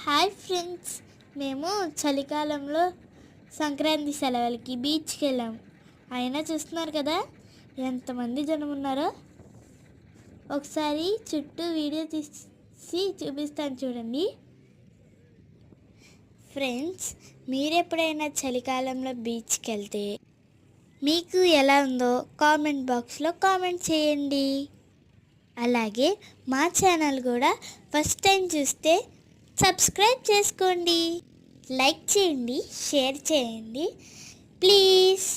Hi friends, మేము చలికాలంలో సంక్రాంతి సెలవులకి బీచ్కి వెళ్ళాం. అయినా చూస్తున్నారు కదా ఎంతమంది జనం ఉన్నారో. ఒకసారి చుట్టూ వీడియో తీసి చూపిస్తాను చూడండి. ఫ్రెండ్స్, మీరు ఎప్పుడైనా చలికాలంలో బీచ్కి వెళ్తే మీకు ఎలా ఉందో కామెంట్ బాక్స్లో కామెంట్ చేయండి. అలాగే మా ఛానల్ కూడా ఫస్ట్ టైం చూస్తే సబ్స్క్రైబ్ చేసుకోండి, లైక్ చేయండి, షేర్ చేయండి ప్లీజ్.